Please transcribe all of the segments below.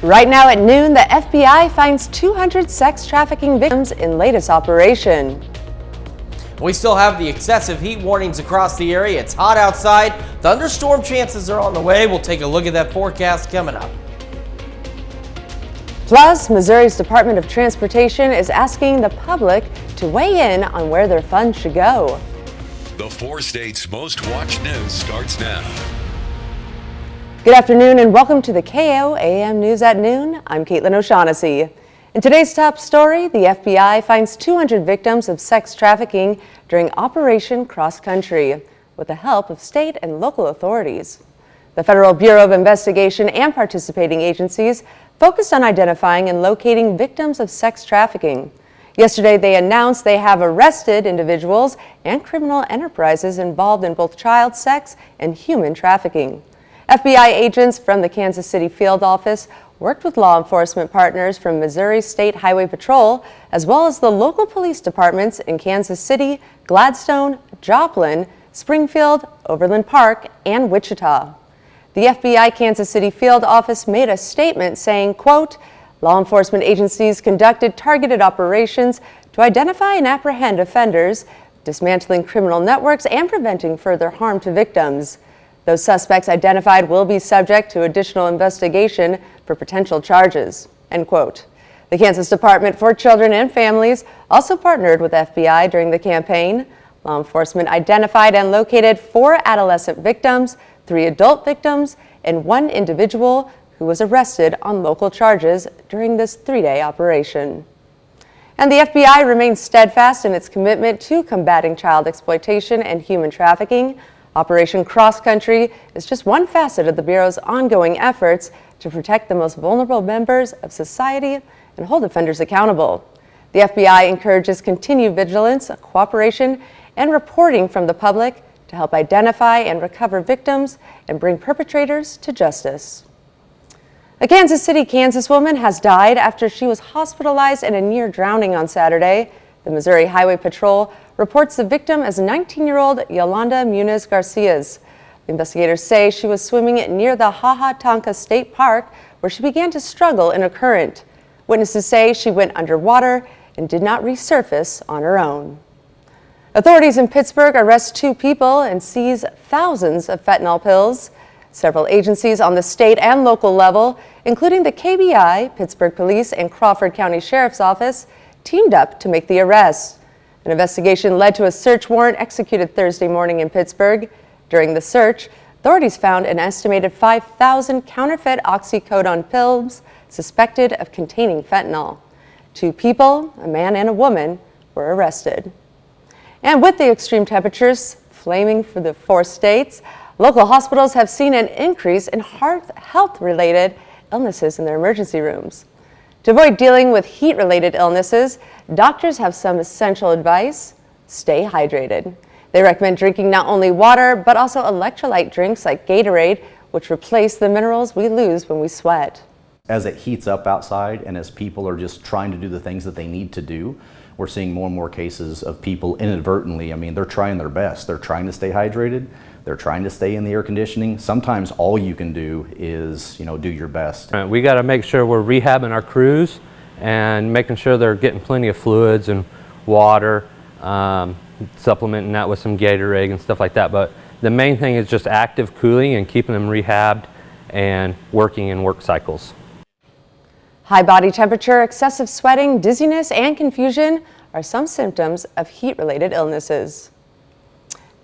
Right now at noon, the FBI finds 200 sex trafficking victims in latest operation. We still have the excessive heat warnings across the area. It's hot outside. Thunderstorm chances are on the way. We'll take a look at that forecast coming up. Plus, Missouri's Department of Transportation is asking the public to weigh in on where their funds should go. The 4 states' most watched news starts now. Good afternoon and welcome to the KOAM News at Noon. I'm Caitlin O'Shaughnessy. In today's top story, the FBI finds 200 victims of sex trafficking during Operation Cross Country with the help of state and local authorities. The Federal Bureau of Investigation and participating agencies focused on identifying and locating victims of sex trafficking. Yesterday, they announced they have arrested individuals and criminal enterprises involved in both child sex and human trafficking. FBI agents from the Kansas City field office worked with law enforcement partners from Missouri State Highway Patrol, as well as the local police departments in Kansas City, Gladstone, Joplin, Springfield, Overland Park, and Wichita. The FBI Kansas City field office made a statement saying, quote, "Law enforcement agencies conducted targeted operations to identify and apprehend offenders, dismantling criminal networks and preventing further harm to victims. Those suspects identified will be subject to additional investigation for potential charges," end quote. The Kansas Department for Children and Families also partnered with FBI during the campaign. Law enforcement identified and located 4 adolescent victims, 3 adult victims, and 1 individual who was arrested on local charges during this 3-day operation. And the FBI remains steadfast in its commitment to combating child exploitation and human trafficking. Operation Cross Country is just one facet of the Bureau's ongoing efforts to protect the most vulnerable members of society and hold offenders accountable. The FBI encourages continued vigilance, cooperation, and reporting from the public to help identify and recover victims and bring perpetrators to justice. A Kansas City, Kansas woman has died after she was hospitalized in a near drowning on Saturday. The Missouri Highway Patrol reports the victim as 19-year-old Yolanda Muniz Garcias. Investigators say she was swimming near the Haha-Tonka State Park where she began to struggle in a current. Witnesses say she went underwater and did not resurface on her own. Authorities in Pittsburgh arrest 2 people and seize thousands of fentanyl pills. Several agencies on the state and local level, including the KBI, Pittsburgh Police, and Crawford County Sheriff's Office, teamed up to make the arrests. An investigation led to a search warrant executed Thursday morning in Pittsburgh. During the search, authorities found an estimated 5,000 counterfeit oxycodone pills suspected of containing fentanyl. 2 people, a man and a woman, were arrested. And with the extreme temperatures flaming for the 4 states, local hospitals have seen an increase in health-related illnesses in their emergency rooms. To avoid dealing with heat-related illnesses, doctors have some essential advice. Stay hydrated. They recommend drinking not only water, but also electrolyte drinks like Gatorade, which replace the minerals we lose when we sweat. As it heats up outside and as people are just trying to do the things that they need to do, we're seeing more and more cases of people inadvertently, they're trying their best. They're trying to stay hydrated. They're trying to stay in the air conditioning. Sometimes all you can do is, do your best. We got to make sure we're rehabbing our crews and making sure they're getting plenty of fluids and water, supplementing that with some Gatorade and stuff like that. But the main thing is just active cooling and keeping them rehabbed and working in work cycles. High body temperature, excessive sweating, dizziness, and confusion are some symptoms of heat-related illnesses.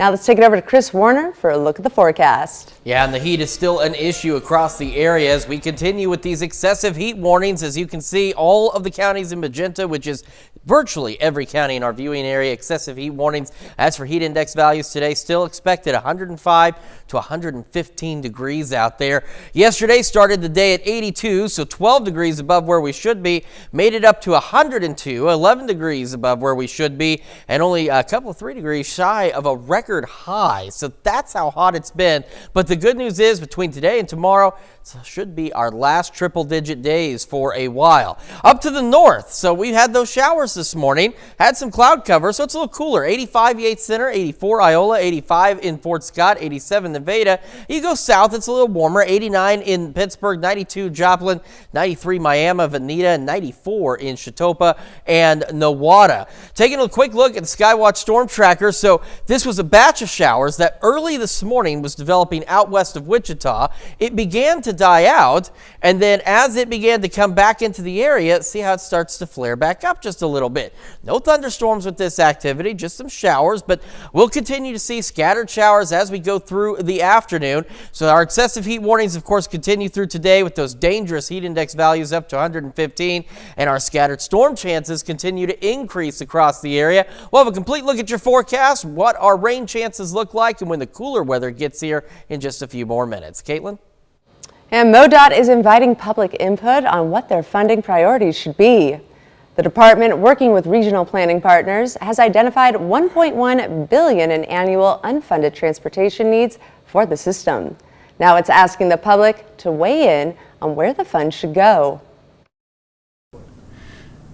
Now let's take it over to Chris Warner for a look at the forecast. Yeah, and the heat is still an issue across the area as we continue with these excessive heat warnings. As you can see, all of the counties in magenta, which is virtually every county in our viewing area, excessive heat warnings. As for heat index values today, still expected 105 to 115 degrees out there. Yesterday started the day at 82, so 12 degrees above where we should be. Made it up to 102, 11 degrees above where we should be, and only a couple of 3 degrees shy of a record high. So that's how hot it's been. But the good news is between today and tomorrow, it should be our last triple-digit days for a while. Up to the north, so we had those showers this morning. Had some cloud cover, so it's a little cooler. 85 Yates Center, 84 Iola, 85 in Fort Scott, 87 Nevada. You go south, it's a little warmer. 89 in Pittsburgh, 92 Joplin, 93 Miami, Veneta, 94 in Chautauqua and Nowata. Taking a quick look at the Skywatch Storm Tracker. So this was a batch of showers that early this morning was developing out west of Wichita. It began to die out, and then as it began to come back into the area, see how it starts to flare back up just a little bit. No thunderstorms with this activity, just some showers, but we'll continue to see scattered showers as we go through the afternoon. So our excessive heat warnings, of course, continue through today with those dangerous heat index values up to 115, and our scattered storm chances continue to increase across the area. We'll have a complete look at your forecast, what our rain chances look like, and when the cooler weather gets here in just a few more minutes. Caitlin? And MoDOT is inviting public input on what their funding priorities should be. The department, working with regional planning partners, has identified $1.1 billion in annual unfunded transportation needs for the system. Now it's asking the public to weigh in on where the funds should go.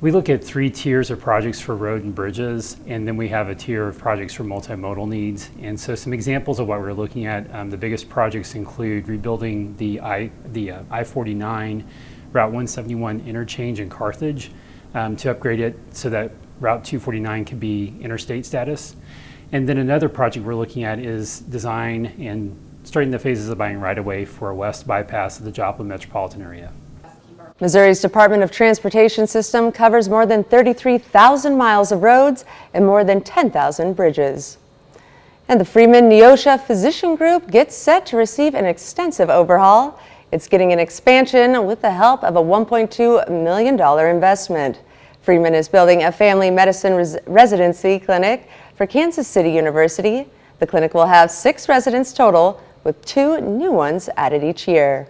We look at 3 tiers of projects for road and bridges, and then we have a tier of projects for multimodal needs. And so some examples of what we're looking at, the biggest projects include rebuilding the I-49 Route 171 interchange in Carthage to upgrade it so that Route 249 can be interstate status. And then another project we're looking at is design and starting the phases of buying right-of-way for a west bypass of the Joplin metropolitan area. Missouri's Department of Transportation system covers more than 33,000 miles of roads and more than 10,000 bridges. And the Freeman Neosha Physician Group gets set to receive an extensive overhaul. It's getting an expansion with the help of a $1.2 million investment. Freeman is building a family medicine residency clinic for Kansas City University. The clinic will have 6 residents total, with 2 new ones added each year.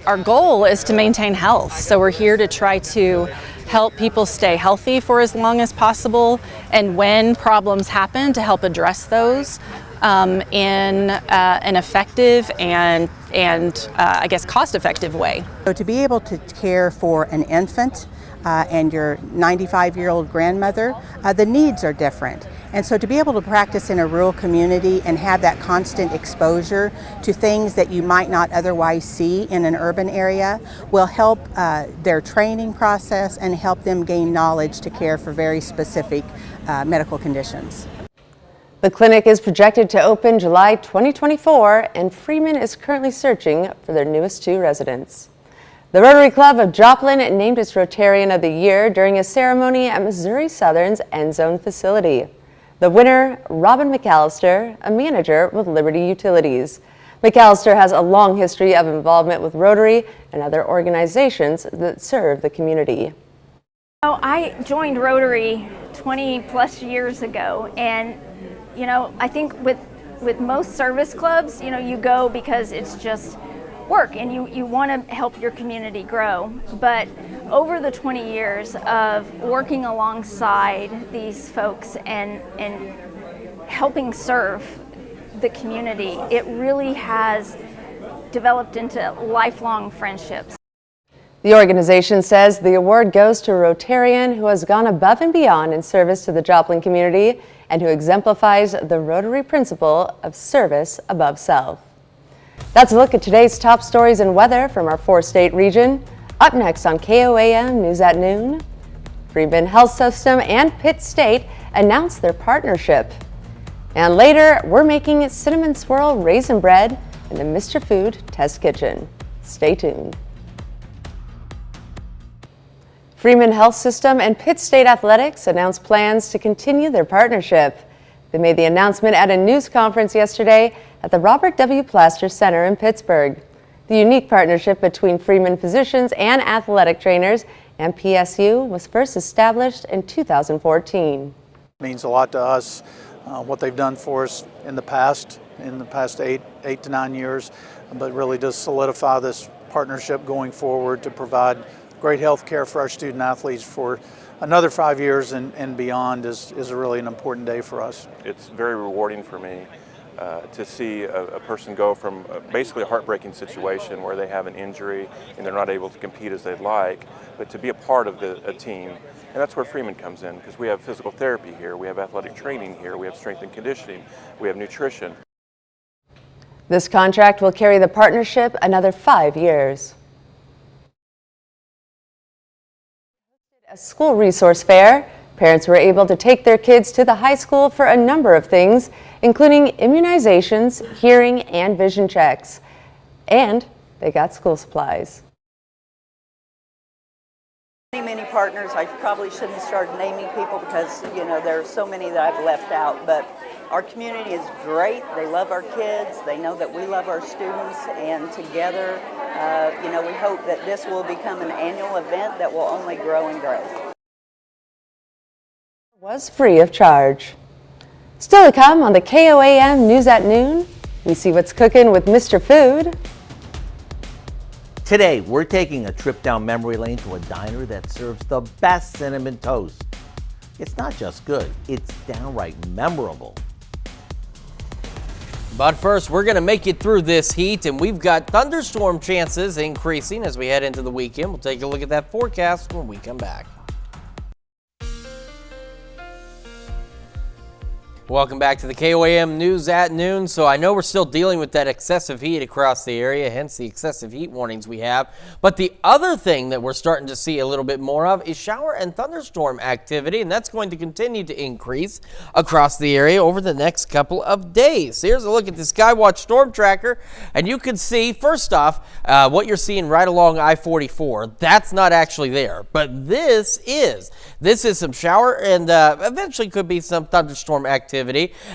Our goal is to maintain health, so we're here to try to help people stay healthy for as long as possible, and when problems happen, to help address those in an effective and I guess cost-effective way. So to be able to care for an infant and your 95-year-old grandmother, the needs are different. And so to be able to practice in a rural community and have that constant exposure to things that you might not otherwise see in an urban area will help their training process and help them gain knowledge to care for very specific medical conditions. The clinic is projected to open July 2024, and Freeman is currently searching for their newest 2 residents. The Rotary Club of Joplin named its Rotarian of the Year during a ceremony at Missouri Southern's End Zone facility. The winner, Robin McAllister, a manager with Liberty Utilities. McAllister has a long history of involvement with Rotary and other organizations that serve the community. Oh, I joined Rotary 20 plus years ago, and you know, I think with most service clubs, you know, you go because it's just work and you want to help your community grow. But over the 20 years of working alongside these folks and helping serve the community, it really has developed into lifelong friendships. The organization says the award goes to a Rotarian who has gone above and beyond in service to the Joplin community and who exemplifies the Rotary principle of service above self. That's a look at today's top stories and weather from our 4-state region. Up next on KOAM News at Noon, Freeman Health System and Pitt State announced their partnership. And later, we're making cinnamon swirl raisin bread in the Mr. Food Test Kitchen. Stay tuned. Freeman Health System and Pitt State Athletics announced plans to continue their partnership. They made the announcement at a news conference yesterday at the Robert W. Plaster Center in Pittsburgh. The unique partnership between Freeman physicians and athletic trainers and PSU was first established in 2014. It means a lot to us, what they've done for us in the past 8 to 9 years, but really does solidify this partnership going forward to provide great health care for our student athletes for another 5 years and beyond is really an important day for us. It's very rewarding for me to see a person go from basically a heartbreaking situation where they have an injury and they're not able to compete as they'd like, but to be a part of a team. And that's where Freeman comes in, because we have physical therapy here, we have athletic training here, we have strength and conditioning, we have nutrition. This contract will carry the partnership another 5 years. A school resource fair. Parents were able to take their kids to the high school for a number of things, including immunizations, hearing, and vision checks. And they got school supplies. Many partners. I probably shouldn't have started naming people because, you know, there are so many that I've left out. But our community is great. They love our kids. They know that we love our students. And together, you know, we hope that this will become an annual event that will only grow and grow. Was free of charge. Still to come on the KOAM News at Noon, we see what's cooking with Mr. Food. Today, we're taking a trip down memory lane to a diner that serves the best cinnamon toast. It's not just good, it's downright memorable. But first, we're going to make it through this heat, and we've got thunderstorm chances increasing as we head into the weekend. We'll take a look at that forecast when we come back. Welcome back to the KOAM News at Noon. So I know we're still dealing with that excessive heat across the area, hence the excessive heat warnings we have. But the other thing that we're starting to see a little bit more of is shower and thunderstorm activity, and that's going to continue to increase across the area over the next couple of days. Here's a look at the Skywatch Storm Tracker, and you can see, first off, what you're seeing right along I-44. That's not actually there, but this is some shower and eventually could be some thunderstorm activity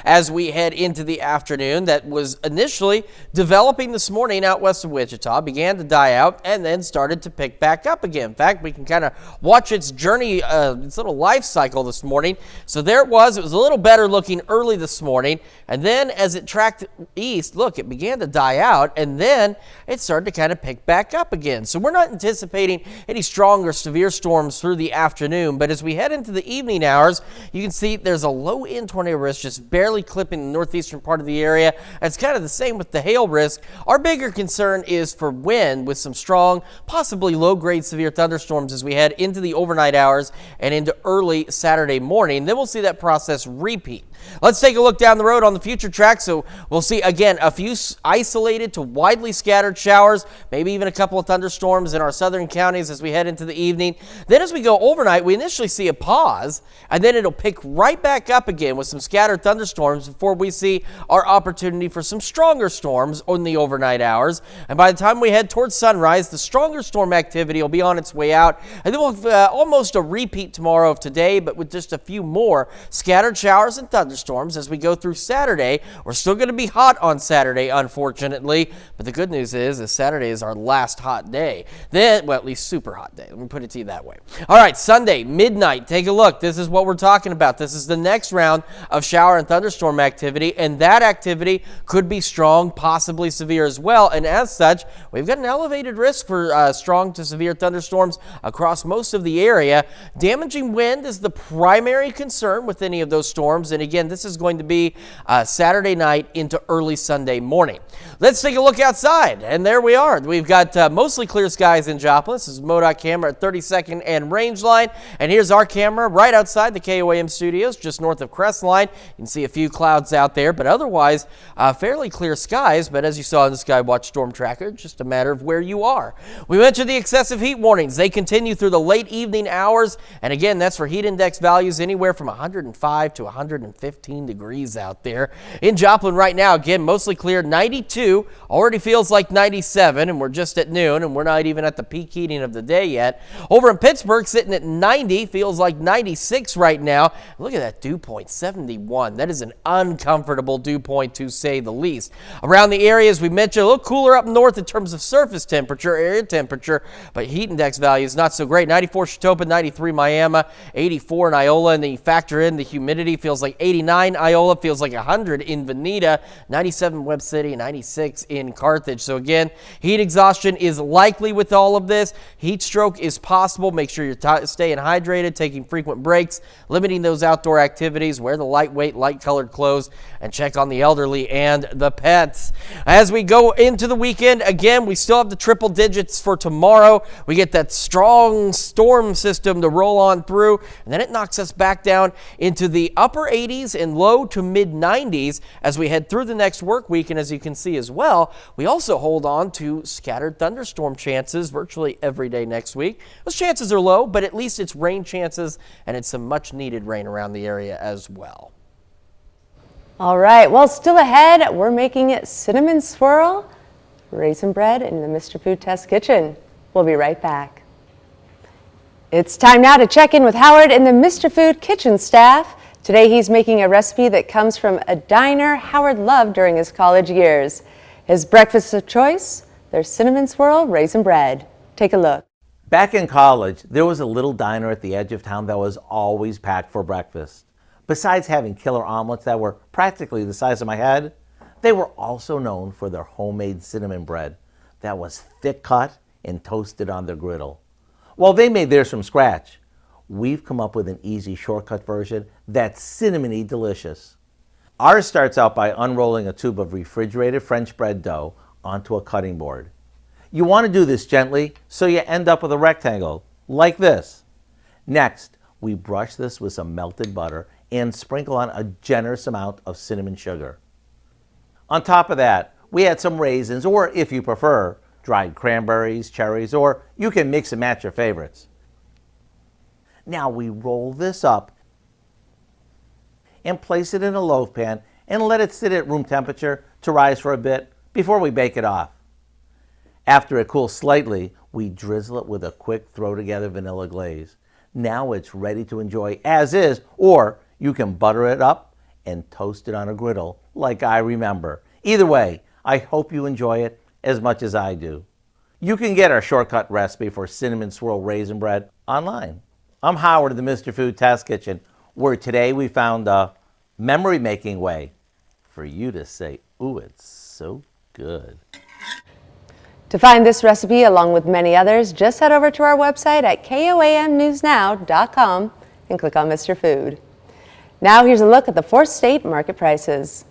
as we head into the afternoon that was initially developing this morning out west of Wichita, began to die out, and then started to pick back up again. In fact, we can kind of watch its journey, its little life cycle this morning. So there it was. It was a little better looking early this morning, and then as it tracked east, look, it began to die out, and then it started to kind of pick back up again. So we're not anticipating any strong or severe storms through the afternoon, but as we head into the evening hours, you can see there's a low end tornado risk just barely clipping the northeastern part of the area. It's kind of the same with the hail risk. Our bigger concern is for wind with some strong, possibly low-grade severe thunderstorms as we head into the overnight hours and into early Saturday morning. Then we'll see that process repeat. Let's take a look down the road on the future track. So we'll see again a few isolated to widely scattered showers, maybe even a couple of thunderstorms in our southern counties as we head into the evening. Then as we go overnight, we initially see a pause, and then it'll pick right back up again with some scattered thunderstorms before we see our opportunity for some stronger storms in the overnight hours. And by the time we head towards sunrise, the stronger storm activity will be on its way out, and then we'll have almost a repeat tomorrow of today, but with just a few more scattered showers and thunderstorms as we go through Saturday. We're still going to be hot on Saturday, unfortunately, but the good news is Saturday is our last hot day. Then, well, at least super hot day. Let me put it to you that way. All right, Sunday, midnight, take a look. This is what we're talking about. This is the next round of shower and thunderstorm activity, and that activity could be strong, possibly severe as well, and as such, we've got an elevated risk for strong to severe thunderstorms across most of the area. Damaging wind is the primary concern with any of those storms, and again, this is going to be Saturday night into early Sunday morning. Let's take a look outside, and there we are. We've got mostly clear skies in Joplin. This is MoDOT camera at 32nd and Range Line, and here's our camera right outside the KOAM studios, just north of Crestline. You can see a few clouds out there, but otherwise fairly clear skies. But as you saw in the Skywatch Storm Tracker, just a matter of where you are. We mentioned the excessive heat warnings. They continue through the late evening hours, and again, that's for heat index values anywhere from 105 to 115 degrees out there. In Joplin right now, again, mostly clear, 92, already feels like 97, and we're just at noon, and we're not even at the peak heating of the day yet. Over in Pittsburgh, sitting at 90, feels like 96 right now. Look at that dew point, 71. That is an uncomfortable dew point, to say the least. Around the area, as we mentioned, a little cooler up north in terms of surface temperature, area temperature, but heat index values not so great. 94 Chetopa, 93 Miami, 84 in Iola, and then you factor in the humidity, feels like 89 Iola, feels like 100 in Veneta, 97 Webb City, 96 in Carthage. So again, heat exhaustion is likely with all of this. Heat stroke is possible. Make sure you're staying hydrated, taking frequent breaks, limiting those outdoor activities, wear the light lightweight, light-colored clothes and check on the elderly and the pets. As we go into the weekend, again, we still have the triple digits for tomorrow. We get that strong storm system to roll on through, and then it knocks us back down into the upper 80s and low to mid 90s as we head through the next work week. And as you can see as well, we also hold on to scattered thunderstorm chances virtually every day next week. Those chances are low, but at least it's rain chances, and it's some much needed rain around the area as well. All right, well, still ahead, we're making it cinnamon swirl raisin bread in the Mr. Food Test Kitchen. We'll be right back. It's time now to check in with Howard and the Mr. Food Kitchen staff. Today he's making a recipe that comes from a diner Howard loved during his college years. His breakfast of choice, their cinnamon swirl raisin bread. Take a look. Back in college, there was a little diner at the edge of town that was always packed for breakfast. Besides having killer omelets that were practically the size of my head, they were also known for their homemade cinnamon bread that was thick cut and toasted on their griddle. Well, they made theirs from scratch. We've come up with an easy shortcut version that's cinnamony delicious. Ours starts out by unrolling a tube of refrigerated French bread dough onto a cutting board. You want to do this gently so you end up with a rectangle, like this. Next, we brush this with some melted butter and sprinkle on a generous amount of cinnamon sugar. On top of that, we add some raisins, or if you prefer, dried cranberries, cherries, or you can mix and match your favorites. Now we roll this up and place it in a loaf pan and let it sit at room temperature to rise for a bit before we bake it off. After it cools slightly, we drizzle it with a quick throw-together vanilla glaze. Now it's ready to enjoy as is, or you can butter it up and toast it on a griddle like I remember. Either way, I hope you enjoy it as much as I do. You can get our shortcut recipe for cinnamon swirl raisin bread online. I'm Howard of the Mr. Food Test Kitchen, where today we found a memory-making way for you to say, ooh, it's so good. To find this recipe along with many others, just head over to our website at koamnewsnow.com and click on Mr. Food. Now here's a look at the 4th state market prices.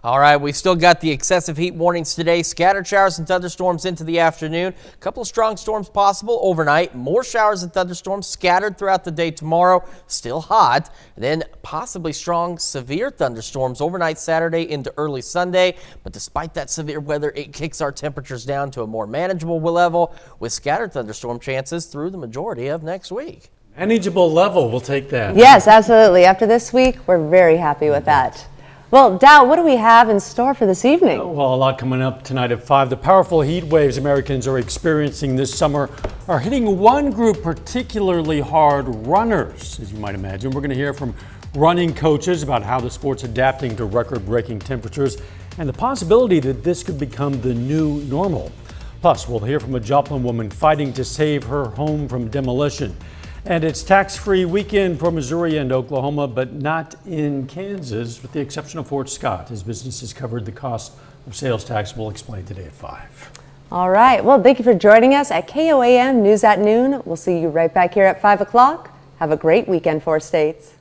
All right, we've still got the excessive heat warnings today. Scattered showers and thunderstorms into the afternoon. A couple of strong storms possible overnight. More showers and thunderstorms scattered throughout the day tomorrow. Still hot. Then possibly strong, severe thunderstorms overnight Saturday into early Sunday. But despite that severe weather, it kicks our temperatures down to a more manageable level with scattered thunderstorm chances through the majority of next week. Manageable level, we'll take that. Yes, absolutely. After this week, we're very happy with that. Well, Dow, what do we have in store for this evening? Well, a lot coming up tonight at 5. The powerful heat waves Americans are experiencing this summer are hitting one group particularly hard, runners, as you might imagine. We're going to hear from running coaches about how the sport's adapting to record-breaking temperatures and the possibility that this could become the new normal. Plus, we'll hear from a Joplin woman fighting to save her home from demolition. And it's tax-free weekend for Missouri and Oklahoma, but not in Kansas, with the exception of Fort Scott. His business has covered the cost of sales tax. We'll explain today at 5. All right. Well, thank you for joining us at KOAM News at Noon. We'll see you right back here at 5 o'clock. Have a great weekend, 4 states.